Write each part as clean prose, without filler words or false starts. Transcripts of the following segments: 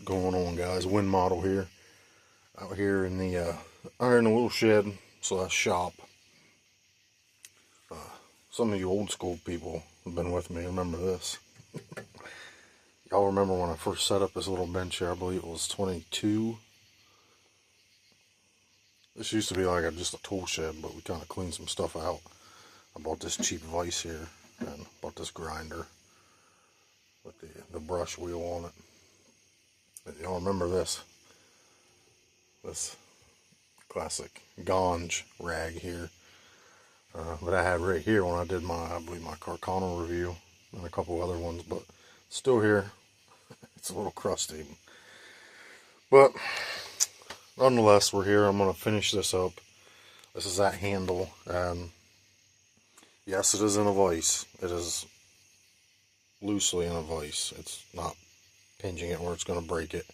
going on, guys? Wind model here, out here in the little shed slash shop. Some of you old school people have been with me. Remember this? Y'all remember when I first set up this little bench here? I believe it was 22. This used to be like just a tool shed, but we kind of cleaned some stuff out. I bought this cheap vise here and bought this grinder with the brush wheel on it. Y'all remember this classic ganj rag here that I had right here when I did I believe my Carcano review and a couple other ones, but still here. It's a little crusty, but nonetheless, we're here. I'm going to finish this up. This is that handle, and yes, it is in a vise. It is loosely in a vise. It's not pinching it where it's going to break it.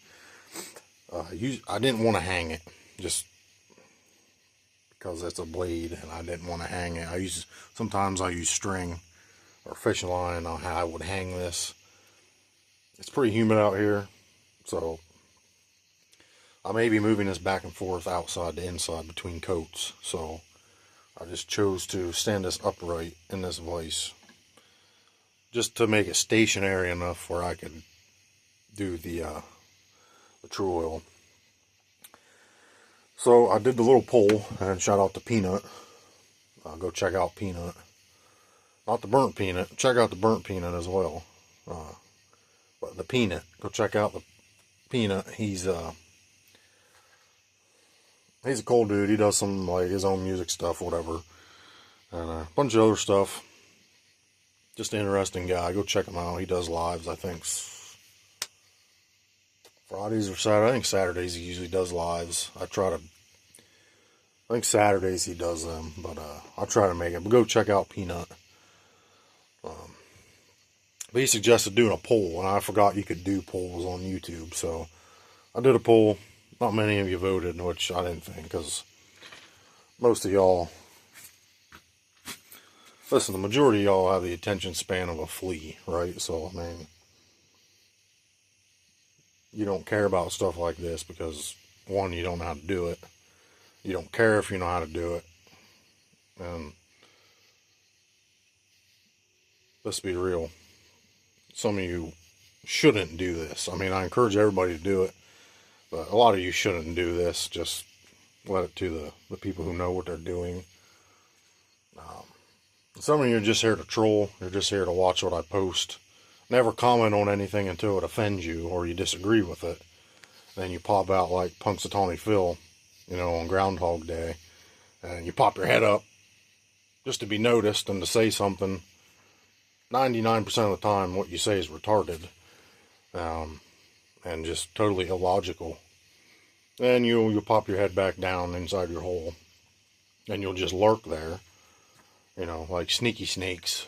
I didn't want to hang it just because it's a blade, and I didn't want to hang it. Sometimes I use string or fishing line on how I would hang this. It's pretty humid out here, so I may be moving this back and forth outside to inside between coats. So I just chose to stand this upright in this vise just to make it stationary enough where I could do the true oil. So I did the little poll, and shout out to Peanut. Go check out Peanut. Not the burnt peanut. Check out the burnt peanut as well. But the peanut. Go check out the Peanut. He's a cool dude. He does some like his own music stuff, whatever, and a bunch of other stuff. Just an interesting guy. Go check him out. He does lives, I think Fridays or Saturdays. I think Saturdays he usually does lives. I think Saturdays he does them, but I'll try to make it. But go check out Peanut. But he suggested doing a poll, and I forgot you could do polls on YouTube, so I did a poll. Not many of you voted, which I didn't think, because most of y'all, listen, the majority of y'all have the attention span of a flea, right? So, I mean, you don't care about stuff like this because, one, you don't know how to do it. You don't care if you know how to do it. And let's be real. Some of you shouldn't do this. I mean, I encourage everybody to do it, but a lot of you shouldn't do this. Just let it to the people who know what they're doing. Some of you are just here to troll. You're just here to watch what I post. Never comment on anything until it offends you or you disagree with it. Then you pop out like Punxsutawney Phil, on Groundhog Day. And you pop your head up just to be noticed and to say something. 99% of the time what you say is retarded. And just totally illogical. Then you'll pop your head back down inside your hole. And you'll just lurk there. Like sneaky snakes.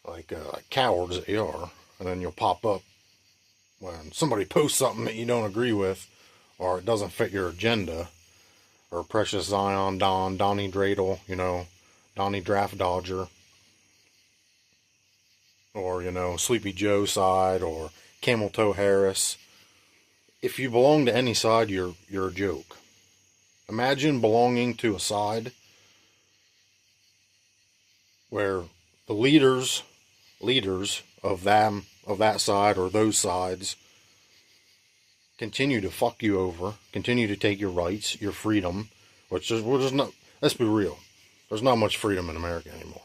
Like cowards that you are. And then you'll pop up when somebody posts something that you don't agree with, or it doesn't fit your agenda. Or Precious Zion, Donnie Dreidel, Donnie Draft Dodger. Or, Sleepy Joe side, or Camel Toe Harris. If you belong to any side, you're a joke. Imagine belonging to a side where the leaders of that side or those sides continue to fuck you over, continue to take your rights, your freedom, which is not, let's be real, there's not much freedom in America anymore.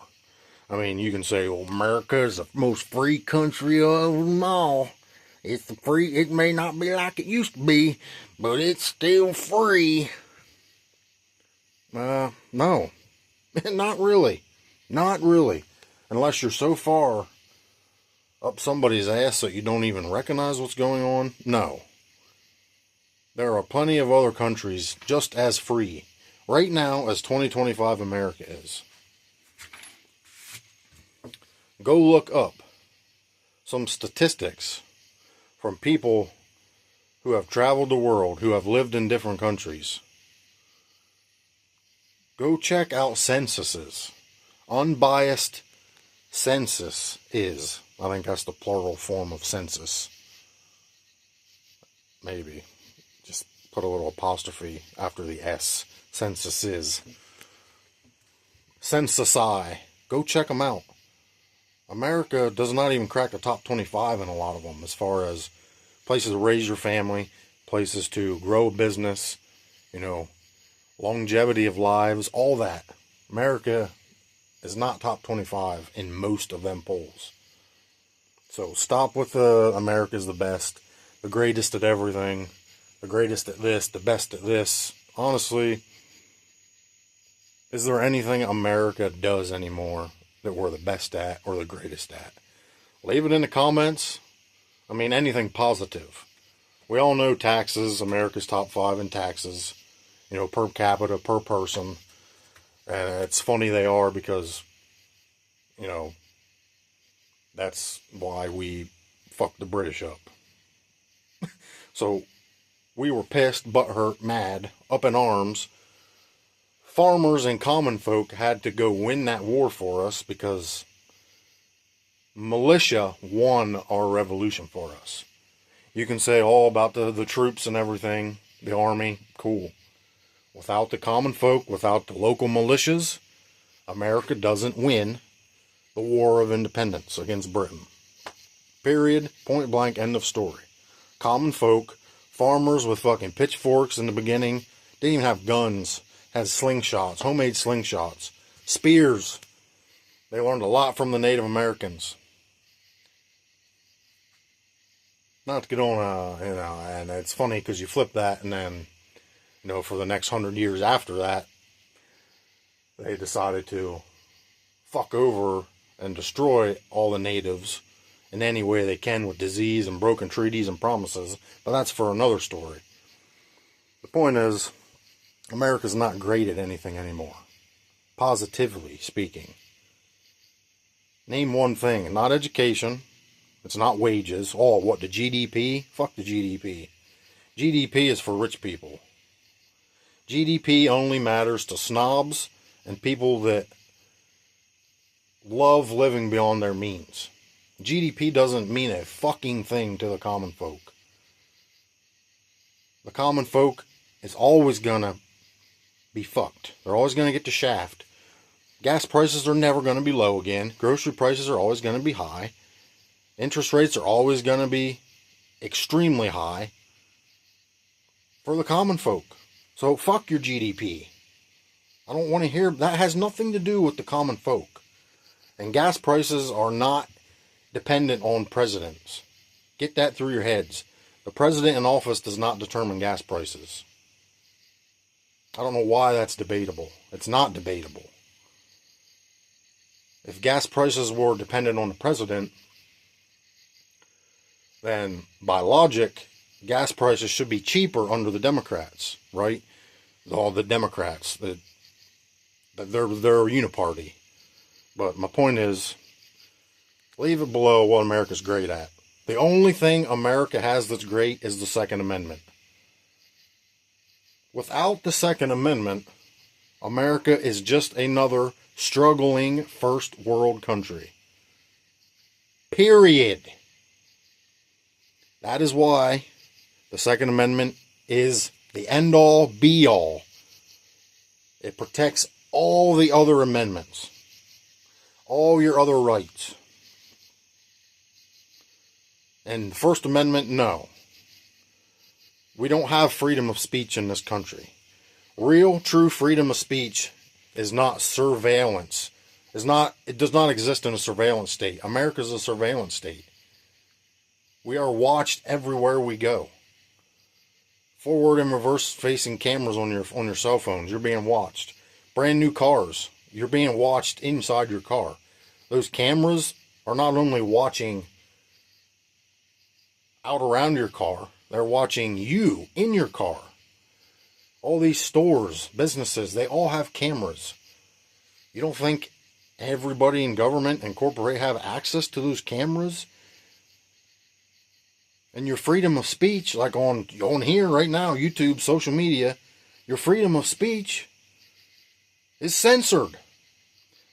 I mean, you can say, well, America is the most free country of them all. It may not be like it used to be, but it's still free. No. Not really. Not really. Unless you're so far up somebody's ass that you don't even recognize what's going on. No. There are plenty of other countries just as free right now as 2025 America is. Go look up some statistics from people who have traveled the world, who have lived in different countries. Go check out censuses. Unbiased census is. I think that's the plural form of census. maybe. Just put a little apostrophe after the S. Censuses. Censusi. Go check them out. America does not even crack the top 25 in a lot of them as far as places to raise your family, places to grow a business, longevity of lives, all that. America is not top 25 in most of them polls. So stop with the America's the best, the greatest at everything, the greatest at this, the best at this. Honestly, is there anything America does anymore that we're the best at or the greatest at? Leave it in the comments. I mean, anything positive. We all know taxes. America's top 5 in taxes, per capita, per person. And it's funny they are because, that's why we fucked the British up. So we were pissed, butthurt, mad, up in arms. Farmers and common folk had to go win that war for us because militia won our revolution for us. You can say all about the troops and everything, the army, cool. Without the common folk, without the local militias, America doesn't win the War of Independence against Britain. Period. Point blank. End of story. Common folk, farmers with fucking pitchforks in the beginning, didn't even have guns, had slingshots, homemade slingshots, spears. They learned a lot from the Native Americans. Not to get on, and it's funny because you flip that and then, for the next 100 years after that, they decided to fuck over and destroy all the natives in any way they can with disease and broken treaties and promises. But that's for another story. The point is, America's not great at anything anymore. Positively speaking. Name one thing. Not education. It's not wages. Oh, what, the GDP? Fuck the GDP. GDP is for rich people. GDP only matters to snobs and people that love living beyond their means. GDP doesn't mean a fucking thing to the common folk. The common folk is always gonna be fucked. They're always gonna get the shaft. Gas prices are never gonna be low again. Grocery prices are always gonna be high. Interest rates are always gonna be extremely high for the common folk. So fuck your GDP. I don't want to hear, that has nothing to do with the common folk. And gas prices are not dependent on presidents. Get that through your heads. The president in office does not determine gas prices. I don't know why that's debatable. It's not debatable. If gas prices were dependent on the president, then by logic, gas prices should be cheaper under the Democrats, right? All the Democrats, they're uniparty. But my point is, leave it below what America's great at. The only thing America has that's great is the Second Amendment. Without the Second Amendment, America is just another struggling first world country. Period. That is why the Second Amendment is the end-all, be-all. It protects all the other amendments. All your other rights. And the First Amendment, no. We don't have freedom of speech in this country. Real, true freedom of speech is not surveillance. It does not exist in a surveillance state. America is a surveillance state. We are watched everywhere we go. Forward and reverse facing cameras on your cell phones. You're being watched. Brand new cars. You're being watched inside your car. Those cameras are not only watching out around your car, they're watching you in your car. All these stores, businesses, they all have cameras. You don't think everybody in government and corporate have access to those cameras? And your freedom of speech, like on here right now, YouTube, social media, your freedom of speech is censored.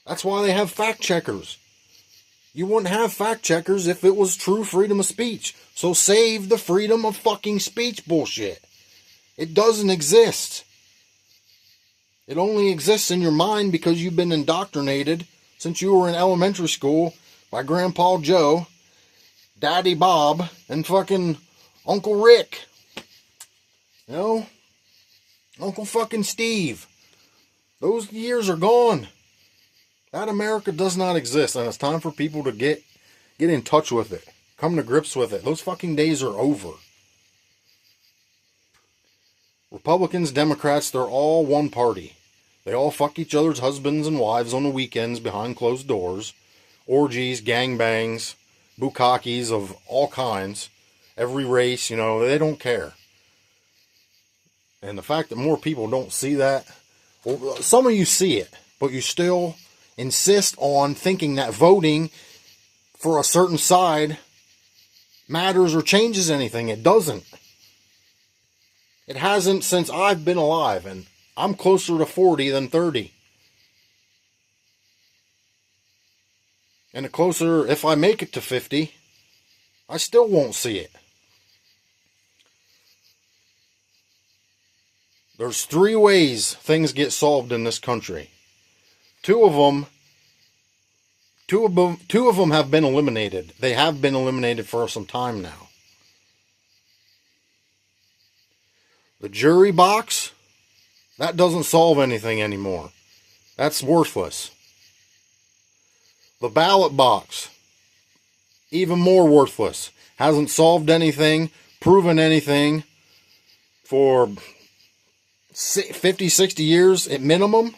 That's why they have fact checkers. You wouldn't have fact checkers if it was true freedom of speech. So save the freedom of fucking speech bullshit. It doesn't exist. It only exists in your mind because you've been indoctrinated since you were in elementary school by Grandpa Joe, Daddy Bob, and fucking Uncle Rick. You know? Uncle fucking Steve. Those years are gone. That America does not exist, and it's time for people to get in touch with it. Come to grips with it. Those fucking days are over. Republicans, Democrats, they're all one party. They all fuck each other's husbands and wives on the weekends behind closed doors. Orgies, gangbangs, bukakis of all kinds. Every race, you know, they don't care. And the fact that more people don't see that, well, some of you see it, but you still insist on thinking that voting for a certain side matters or changes anything. It doesn't. It hasn't since I've been alive, and I'm closer to 40 than 30. And the closer, if I make it to 50, I still won't see it. There's 3 ways things get solved in this country. Two of them have been eliminated. They have been eliminated for some time now. The jury box, that doesn't solve anything anymore. That's worthless. The ballot box, even more worthless. Hasn't solved anything, proven anything for 50, 60 years at minimum.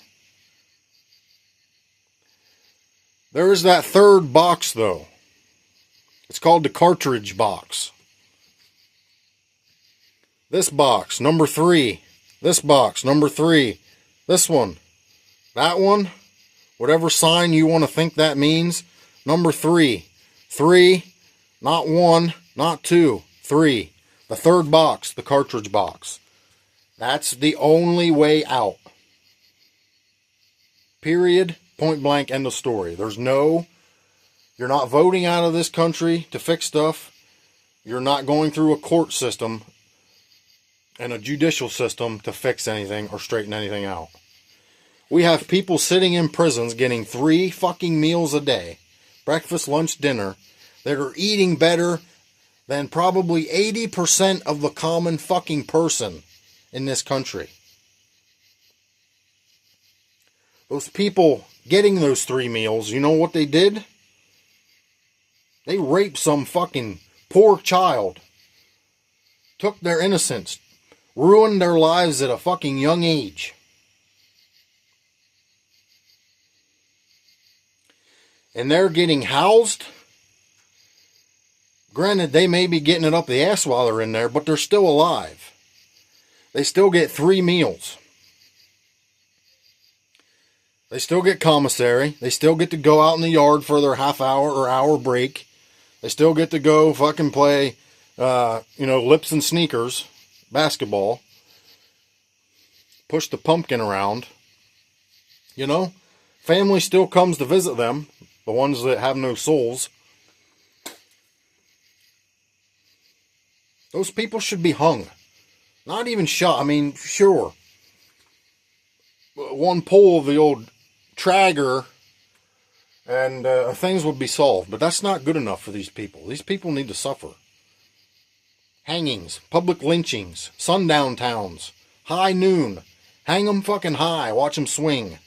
There is that third box, though. It's called the cartridge box. This box, number 3. This box, number 3. This one. That one. Whatever sign you want to think that means. Number 3. 3. Not 1. Not 2. 3. The third box, the cartridge box. That's the only way out. Period. Point blank. End of story. You're not voting out of this country to fix stuff. You're not going through a court system and a judicial system to fix anything or straighten anything out. We have people sitting in prisons getting 3 fucking meals a day, breakfast, lunch, dinner, that are eating better than probably 80% of the common fucking person in this country. Those people getting those 3 meals, you know what they did? They raped some fucking poor child, took their innocence, ruined their lives at a fucking young age. And they're getting housed. Granted, they may be getting it up the ass while they're in there, but they're still alive. They still get 3 meals. They still get commissary. They still get to go out in the yard for their half hour or hour break. They still get to go fucking play, lips and sneakers, basketball. Push the pumpkin around. You know, family still comes to visit them. The ones that have no souls. Those people should be hung. Not even shot. I mean, sure. One pull of the old trigger and things would be solved. But that's not good enough for these people. These people need to suffer. Hangings, public lynchings, sundown towns, high noon. Hang them fucking high. Watch them swing.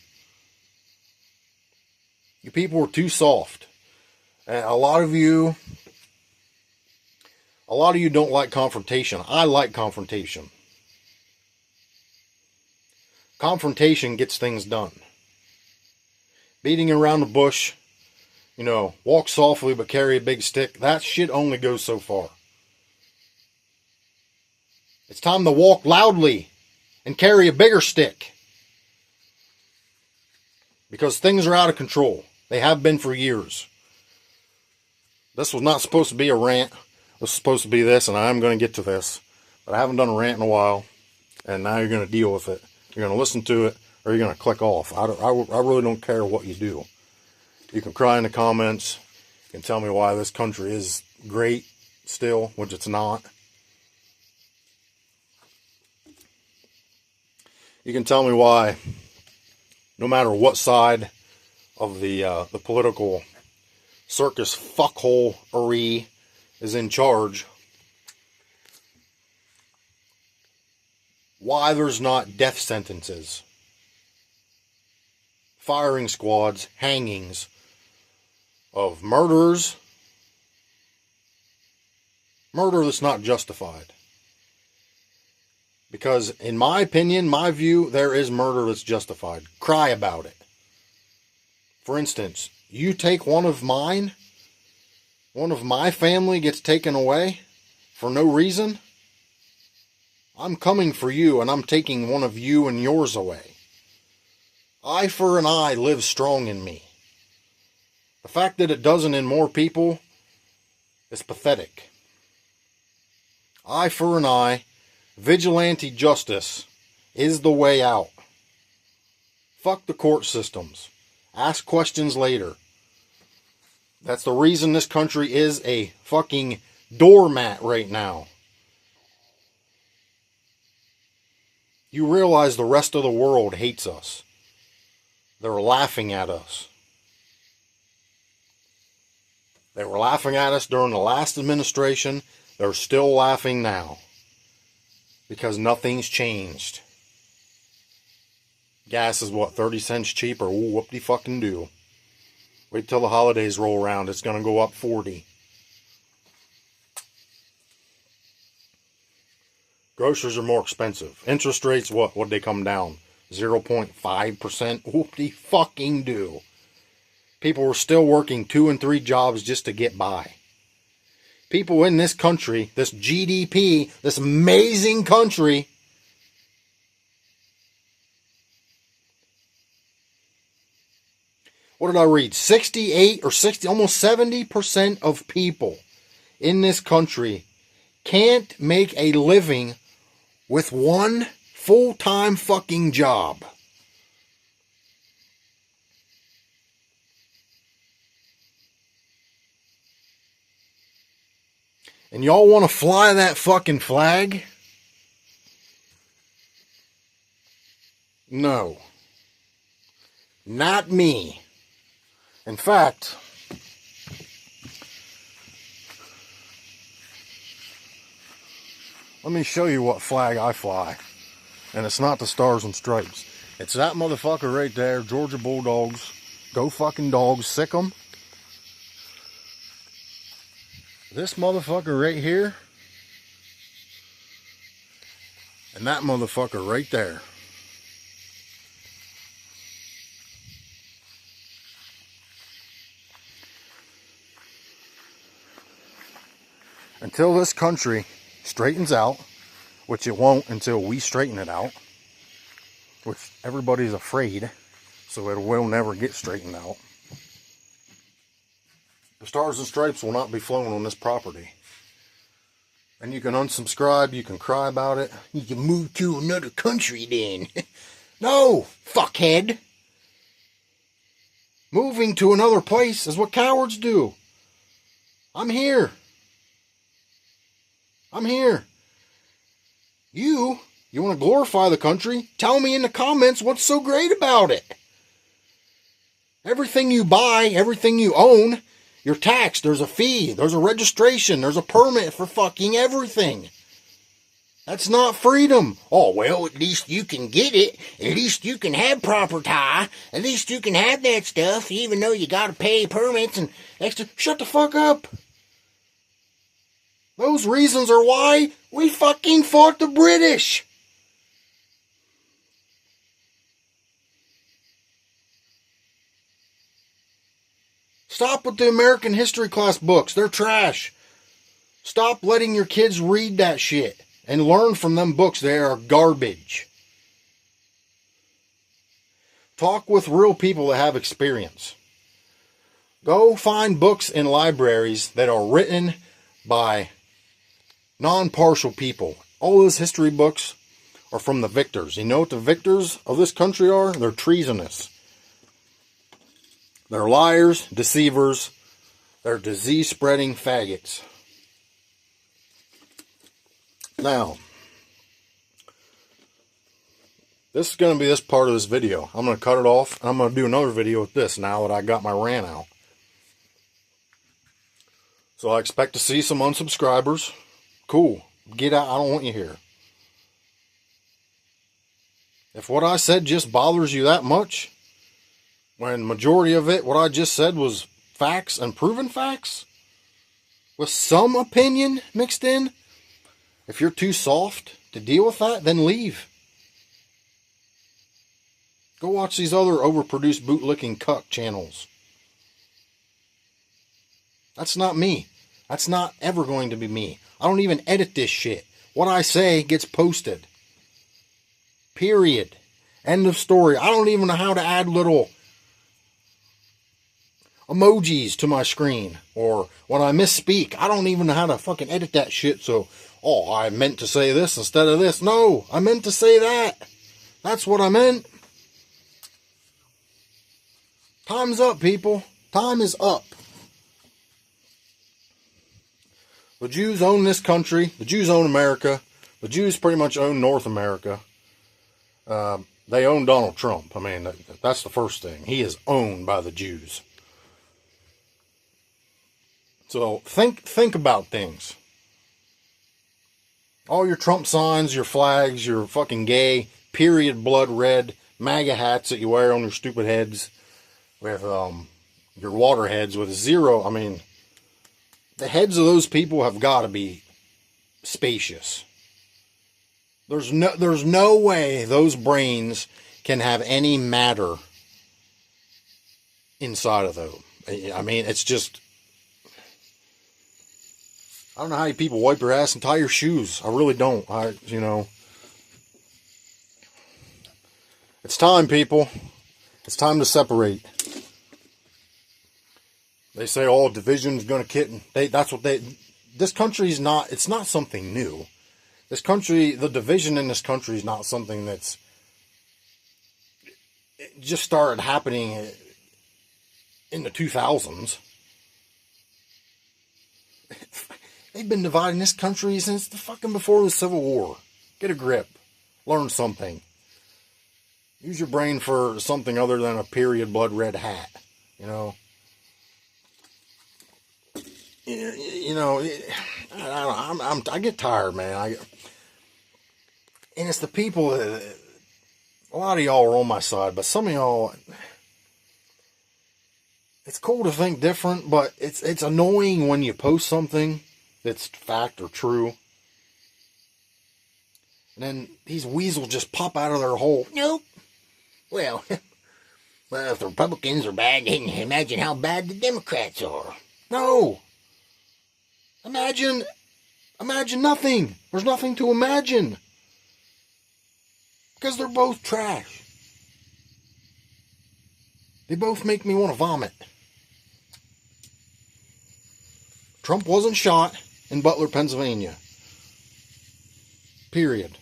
You people are too soft. And a lot of you don't like confrontation. I like confrontation. Confrontation gets things done. Beating around the bush, walk softly but carry a big stick, that shit only goes so far. It's time to walk loudly and carry a bigger stick. Because things are out of control. They have been for years. This was not supposed to be a rant. This was supposed to be this, and I'm going to get to this. But I haven't done a rant in a while, and now you're going to deal with it. You're going to listen to it, or you're going to click off. I really don't care what you do. You can cry in the comments. You can tell me why this country is great still, which it's not. You can tell me why, no matter what side of the political circus fuckholery is in charge, why there's not death sentences, firing squads, hangings of murderers, murder that's not justified. Because in my opinion, my view, there is murder that's justified. Cry about it. For instance, you take one of mine, one of my family gets taken away for no reason, I'm coming for you and I'm taking one of you and yours away. Eye for an eye lives strong in me. The fact that it doesn't in more people is pathetic. Eye for an eye, vigilante justice is the way out. Fuck the court systems. Ask questions later. That's the reason this country is a fucking doormat right now. You realize the rest of the world hates us. They're laughing at us. They were laughing at us during the last administration. They're still laughing now. Because nothing's changed. Gas is what, 30 cents cheaper? Ooh, whoop-de-fucking-do. Wait till the holidays roll around. It's going to go up 40. Groceries are more expensive. Interest rates, what'd they come down? 0.5%? Whoop-de-fucking-do. People were still working 2 and 3 jobs just to get by. People in this country, this GDP, this amazing country, what did I read? 68 or 60, almost 70% of people in this country can't make a living with one full-time fucking job. And y'all want to fly that fucking flag? No. Not me. In fact, let me show you what flag I fly. And it's not the Stars and Stripes. It's that motherfucker right there, Georgia Bulldogs. Go fucking dogs, sick 'em. This motherfucker right here. And that motherfucker right there. Until this country straightens out, which it won't until we straighten it out, which everybody's afraid, so it will never get straightened out. The Stars and Stripes will not be flown on this property. And you can unsubscribe, you can cry about it, you can move to another country then. No, fuckhead. Moving to another place is what cowards do. I'm here. I'm here. You want to glorify the country? Tell me in the comments what's so great about it. Everything you buy, everything you own, you're taxed. There's a fee. There's a registration. There's a permit for fucking everything. That's not freedom. Oh, well, at least you can get it. At least you can have property. At least you can have that stuff, even though you got to pay permits and extra. Shut the fuck up. Those reasons are why we fucking fought the British. Stop with the American history class books. They're trash. Stop letting your kids read that shit and learn from them books. They are garbage. Talk with real people that have experience. Go find books in libraries that are written by non-partial people. All those history books are from the victors. You know what the victors of this country are? They're treasonous. They're liars, deceivers, They're disease-spreading faggots. Now, this is going to be this part of this video. I'm going to cut it off, and I'm going to do another video with this now that I got my rant out. So I expect to see some unsubscribers. Cool. Get out. I don't want you here. If what I said just bothers you that much, when majority of it, what I just said was facts and proven facts, with some opinion mixed in, if you're too soft to deal with that, then leave. Go watch these other overproduced bootlicking cuck channels. That's not me. That's not ever going to be me. I don't even edit this shit. What I say gets posted. Period. End of story. I don't even know how to add little emojis to my screen. Or when I misspeak, I don't even know how to fucking edit that shit. So, oh, I meant to say this instead of this. No, I meant to say that. That's what I meant. Time's up, people. Time is up. The Jews own this country. The Jews own America. The Jews pretty much own North America. They own Donald Trump. I mean, that's the first thing. He is owned by the Jews. So think about things. All your Trump signs, your flags, your fucking gay, period, blood red, MAGA hats that you wear on your stupid heads with your water heads with zero. I mean, the heads of those people have got to be spacious. There's no way those brains can have any matter inside of them. I mean, it's just, I don't know how you people wipe your ass and tie your shoes. I really don't. It's time, people. It's time to separate. They say, oh, division's going to kitten. This country's not, it's not something new. This country, the division in this country is not something it just started happening in the 2000s. They've been dividing this country since the fucking before the Civil War. Get a grip. Learn something. Use your brain for something other than a period blood red hat. I get tired, man. And it's the people that, a lot of y'all are on my side, but some of y'all, it's cool to think different, but it's annoying when you post something that's fact or true, and then these weasels just pop out of their hole. Nope. Well, if the Republicans are bad, then imagine how bad the Democrats are. No. Imagine nothing. There's nothing to imagine. Because they're both trash. They both make me want to vomit. Trump wasn't shot in Butler, Pennsylvania. Period.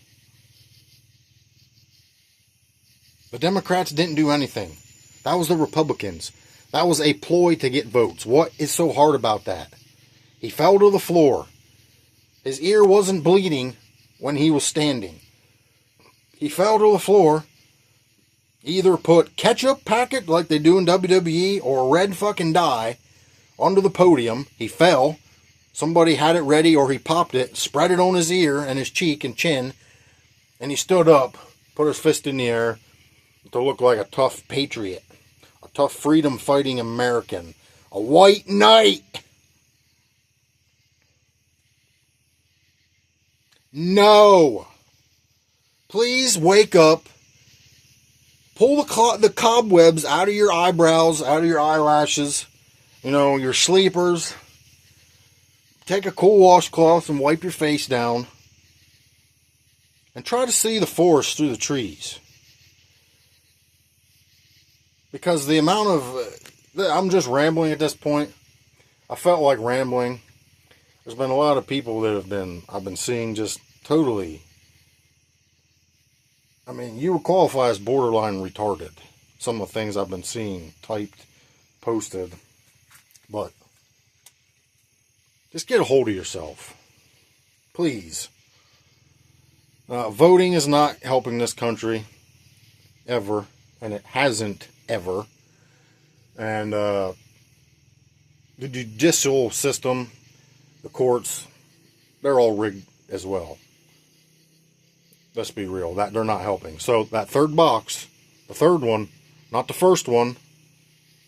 The Democrats didn't do anything. That was the Republicans. That was a ploy to get votes. What is so hard about that? He fell to the floor. His ear wasn't bleeding when he was standing. He fell to the floor. Either put ketchup packet like they do in WWE or red fucking dye onto the podium. He fell. Somebody had it ready, or he popped it, spread it on his ear and his cheek and chin, and he stood up, put his fist in the air to look like a tough patriot, a tough freedom-fighting American, a white knight. No. Please wake up. Pull the cobwebs out of your eyebrows, out of your eyelashes, your sleepers. Take a cool washcloth and wipe your face down. And try to see the forest through the trees. Because the amount of... I'm just rambling at this point. I felt like rambling. There's been a lot of people that I've been seeing just totally... I mean, you would qualify as borderline retarded. Some of the things I've been seeing typed, posted. But Just get a hold of yourself. Please. Voting is not helping this country. Ever. And it hasn't ever. And the judicial system, the courts, they're all rigged as well. Let's be real. They're not helping. So that third box, the third one, not the first one,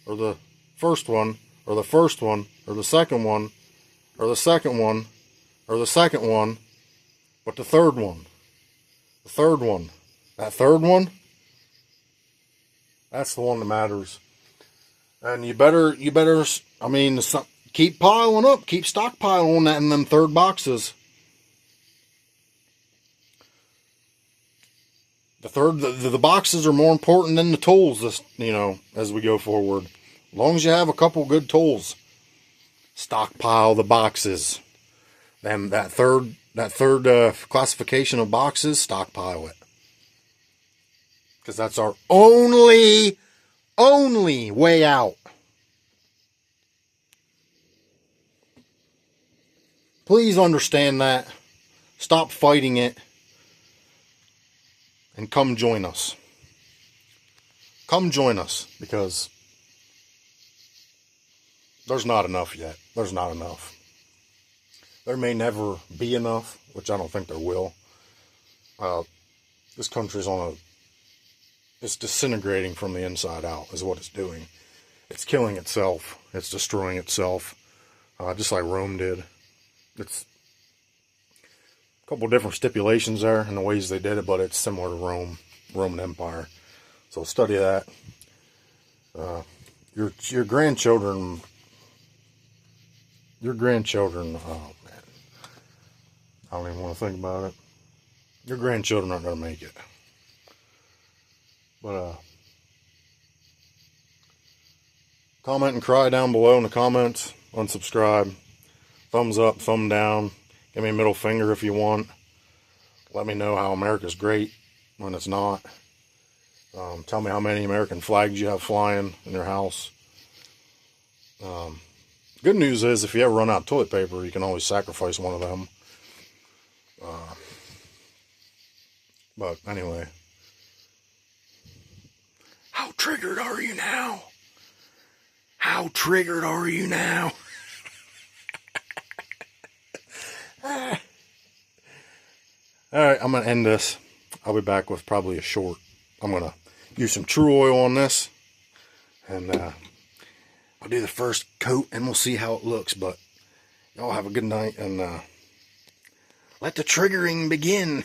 or the first one, or the first one, or the second one, or the second one, or the second one, but the third one. The third one. That third one, that's the one that matters. And you better, I mean, keep piling up, keep stockpiling on that in them third boxes. The boxes are more important than the tools, as we go forward. As long as you have a couple good tools, stockpile the boxes. Then that third classification of boxes, stockpile it. Because that's our only way out. Please understand that. Stop fighting it. And come join us. Come join us, because there's not enough yet. There's not enough. There may never be enough, which I don't think there will. This country's it's disintegrating from the inside out, is what it's doing. It's killing itself. It's destroying itself, just like Rome did. It's a couple different stipulations there in the ways they did it, but it's similar to Roman Empire. So study that. Your grandchildren. Oh man, I don't even want to think about it. Your grandchildren aren't going to make it. But comment and cry down below in the comments. Unsubscribe. Thumbs up, thumb down. Give me a middle finger if you want. Let me know how America's great when it's not. Tell me how many American flags you have flying in your house. Good news is, if you ever run out of toilet paper, you can always sacrifice one of them. But anyway. How triggered are you now? How triggered are you now? Alright, I'm going to end this. I'll be back with probably a short. I'm going to use some True Oil on this. And I'll do the first coat and we'll see how it looks. But y'all have a good night and let the triggering begin.